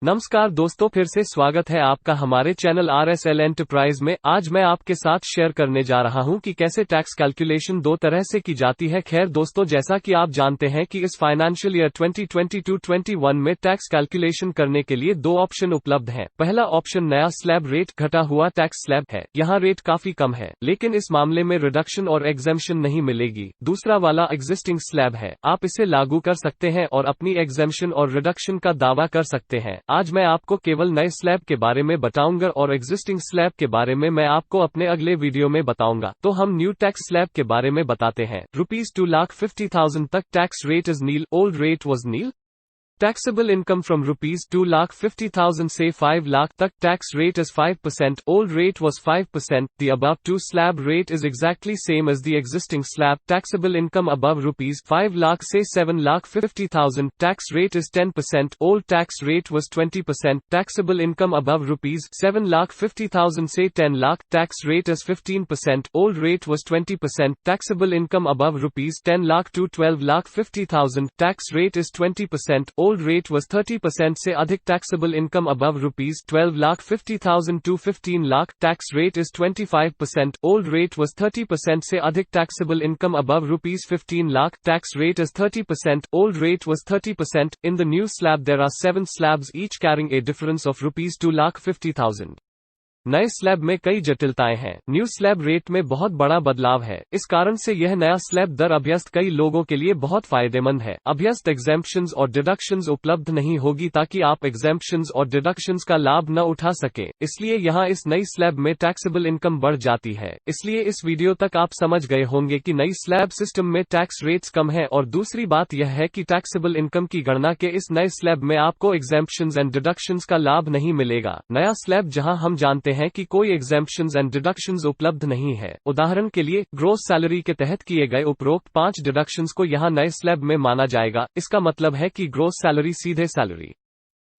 नमस्कार दोस्तों, फिर से स्वागत है आपका हमारे चैनल RSL एंटरप्राइज में। आज मैं आपके साथ शेयर करने जा रहा हूं कि कैसे टैक्स कैलकुलेशन दो तरह से की जाती है। खैर दोस्तों, जैसा कि आप जानते हैं कि इस फाइनेंशियल ईयर 2022-21 में टैक्स कैलकुलेशन करने के लिए दो ऑप्शन उपलब्ध हैं। पहला ऑप्शन नया स्लैब रेट घटा हुआ टैक्स स्लैब है। यहाँ रेट काफी कम है, लेकिन इस मामले में रिडक्शन और एग्जेम्पशन नहीं मिलेगी। दूसरा वाला एग्जिस्टिंग स्लैब है, आप इसे लागू कर सकते हैं और अपनी एग्जेम्पशन और रिडक्शन का दावा कर सकते हैं। आज मैं आपको केवल नए स्लैब के बारे में बताऊंगा और एग्जिस्टिंग स्लैब के बारे में मैं आपको अपने अगले वीडियो में बताऊंगा। तो हम न्यू टैक्स स्लैब के बारे में बताते हैं। ₹2,50,000 तक tax rate is nil, old rate was nil. Taxable income from ₹2,50,000 say 5 lakh tak tax rate is 5%, old rate was 5%. The above two slab rate is exactly same as the existing slab. Taxable income above ₹5 lakh say 7,50,000, tax rate is 10%, old tax rate was 20%. Taxable income above ₹7,50,000 say 10 lakh, tax rate is 15%, old rate was 20%. Taxable income above ₹10 lakh to 12,50,000, tax rate is 20%, old rate was 30% से अधिक। taxable income above ₹12,50,000 to 15 lakh, tax rate is 25%, old rate was 30% से अधिक। taxable income above ₹15 lakh, tax rate is 30%, old rate was 30%. In the new slab there are 7 slabs each carrying a difference of ₹2,50,000. नए slab में कई जटिलताएं हैं। New slab rate में बहुत बड़ा बदलाव है, इस कारण से यह नया स्लैब दर अभ्यस्त कई लोगों के लिए बहुत फायदेमंद है। अभ्यस्त एग्जेम्पशंस और डिडक्शंस उपलब्ध नहीं होगी ताकि आप एग्जेम्पशंस और डिडक्शंस का लाभ न उठा सके, इसलिए यहाँ इस नई स्लैब में टैक्सेबल इनकम बढ़ जाती है। इसलिए इस वीडियो तक आप समझ गए होंगे कि नई स्लैब सिस्टम में टैक्स रेट्स कम है। और दूसरी बात यह है कि टैक्सेबल इनकम की गणना के इस नए स्लैब में आपको एग्जेम्पशंस एंड डिडक्शंस का लाभ नहीं मिलेगा। नया स्लैब जहां हम जानते हैं कि कोई एग्जेम्पशंस एंड डिडक्शंस उपलब्ध नहीं है। उदाहरण के लिए ग्रोस सैलरी के तहत किए गए उपरोक्त 5 डिडक्शंस को यहां नए स्लैब में माना जाएगा। इसका मतलब है कि ग्रोस सैलरी सीधे सैलरी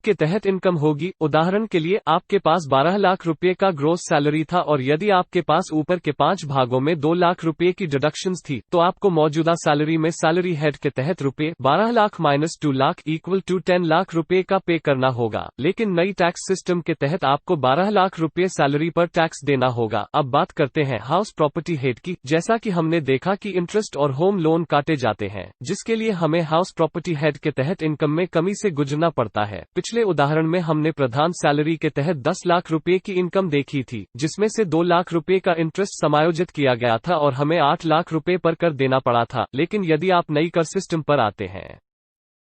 के तहत इनकम होगी। उदाहरण के लिए आपके पास 12 लाख रुपए का ग्रोस सैलरी था और यदि आपके पास ऊपर के 5 भागों में 2 लाख रुपए की डिडक्शंस थी, तो आपको मौजूदा सैलरी में सैलरी हेड के तहत ₹12 lakh minus 2 lakh equal to 10 lakh रुपए का पे करना होगा। लेकिन नई टैक्स सिस्टम के तहत आपको 12 लाख रुपए सैलरी पर टैक्स देना होगा। अब बात करते हैं हाउस प्रॉपर्टी हेड की। जैसा कि हमने देखा कि इंटरेस्ट और होम लोन काटे जाते हैं, जिसके लिए हमें हाउस प्रॉपर्टी हेड के तहत इनकम में कमी से गुजरना पड़ता है। पिछले उदाहरण में हमने प्रधान सैलरी के तहत 10 लाख रुपए की इनकम देखी थी, जिसमें से 2 लाख रुपए का इंटरेस्ट समायोजित किया गया था और हमें 8 लाख रुपए पर कर देना पड़ा था। लेकिन यदि आप नई कर सिस्टम पर आते हैं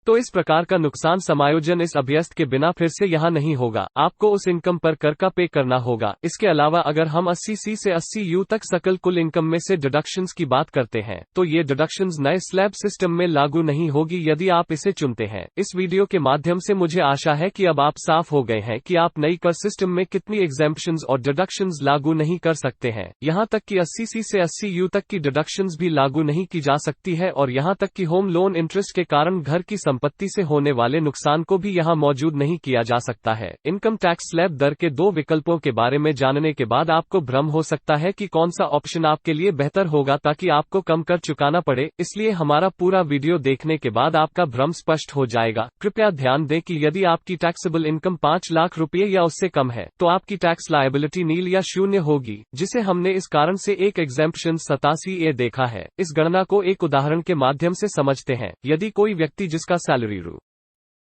तो इस प्रकार का नुकसान समायोजन इस अभ्यस्त के बिना फिर से यहाँ नहीं होगा। आपको उस इनकम पर कर का पे करना होगा। इसके अलावा अगर हम 80C से 80U तक सकल कुल इनकम में से डिडक्शंस की बात करते हैं, तो ये डिडक्शंस नए स्लैब सिस्टम में लागू नहीं होगी यदि आप इसे चुनते हैं। इस वीडियो के माध्यम से मुझे आशा है कि अब आप साफ हो गए हैं कि आप नई कर सिस्टम में कितनी एग्जेम्पशंस और डिडक्शंस लागू नहीं कर सकते हैं। यहाँ तक कि 80C से 80U तक की डिडक्शंस भी लागू नहीं की जा सकती है और यहाँ तक कि होम लोन इंटरेस्ट के कारण घर की संपत्ति से होने वाले नुकसान को भी यहाँ मौजूद नहीं किया जा सकता है। इनकम टैक्स स्लैब दर के दो विकल्पों के बारे में जानने के बाद आपको भ्रम हो सकता है कि कौन सा ऑप्शन आपके लिए बेहतर होगा ताकि आपको कम कर चुकाना पड़े। इसलिए हमारा पूरा वीडियो देखने के बाद आपका भ्रम स्पष्ट हो जाएगा। कृपया ध्यान दें कि यदि आपकी टैक्सेबल इनकम 5 लाख रुपए या उससे कम है, तो आपकी टैक्स लायबिलिटी नील या शून्य होगी, जिसे हमने इस कारण से एक एग्जेम्पशन 87A देखा है। इस गणना को एक उदाहरण के माध्यम से समझते हैं। यदि कोई व्यक्ति जिसका सैलरी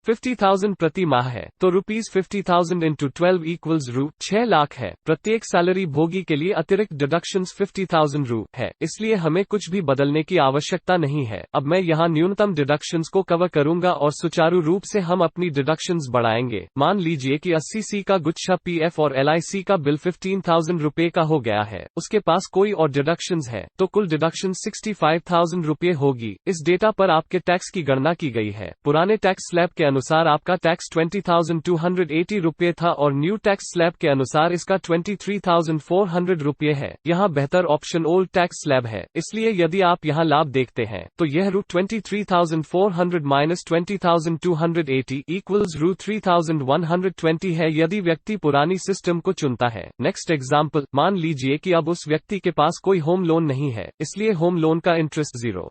₹50,000 प्रति माह है, तो ₹50,000 इंटू 12 इक्वल्स ₹6 लाख है। प्रत्येक सैलरी भोगी के लिए अतिरिक्त डिडक्शंस ₹50,000 है, इसलिए हमें कुछ भी बदलने की आवश्यकता नहीं है। अब मैं यहाँ न्यूनतम डिडक्शंस को कवर करूंगा और सुचारू रूप से हम अपनी डिडक्शंस बढ़ाएंगे। मान लीजिए कि 80C का गुच्छा PF और LIC का बिल ₹15,000 का हो गया है, उसके पास कोई और डिडक्शंस है, तो कुल डिडक्शन ₹65,000 होगी। इस डेटा पर आपके टैक्स की गणना की गई है। पुराने टैक्स स्लैब के अनुसार आपका टैक्स ₹20,280 था और न्यू टैक्स स्लैब के अनुसार इसका ₹23,400 है। यहाँ बेहतर ऑप्शन ओल्ड टैक्स स्लैब है, इसलिए यदि आप यहाँ लाभ देखते हैं तो यह ₹23,400 माइनस 20,280 इक्वल्स ₹3,120 है यदि व्यक्ति पुरानी सिस्टम को चुनता है। नेक्स्ट एग्जाम्पल, मान लीजिए कि अब उस व्यक्ति के पास कोई होम लोन नहीं है, इसलिए होम लोन का इंटरेस्ट 0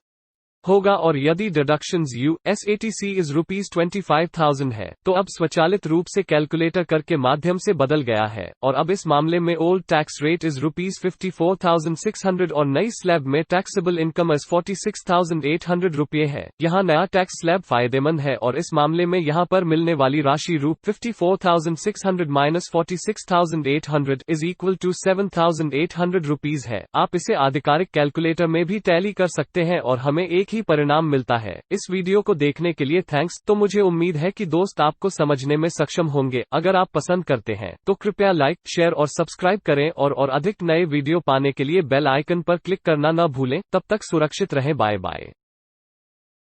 होगा और यदि डिडक्शंस USATC इज ₹25,000 है तो अब स्वचालित रूप से कैलकुलेटर कर के माध्यम से बदल गया है और अब इस मामले में ओल्ड टैक्स रेट इज ₹54,600 और नई स्लैब में टैक्सेबल इनकम इज ₹46,800 है। यहाँ नया टैक्स स्लैब फायदेमंद है और इस मामले में यहाँ पर मिलने वाली राशि ₹54,600 माइनस 46,800 इज इक्वल टू ₹7,800 है। आप इसे आधिकारिक कैलकुलेटर में भी टैली कर सकते हैं और हमें एक ही परिणाम मिलता है। इस वीडियो को देखने के लिए थैंक्स। तो मुझे उम्मीद है कि दोस्त आपको समझने में सक्षम होंगे। अगर आप पसंद करते हैं तो कृपया लाइक, शेयर और सब्सक्राइब करें और अधिक नए वीडियो पाने के लिए बेल आइकन पर क्लिक करना न भूलें। तब तक सुरक्षित रहें। Bye bye.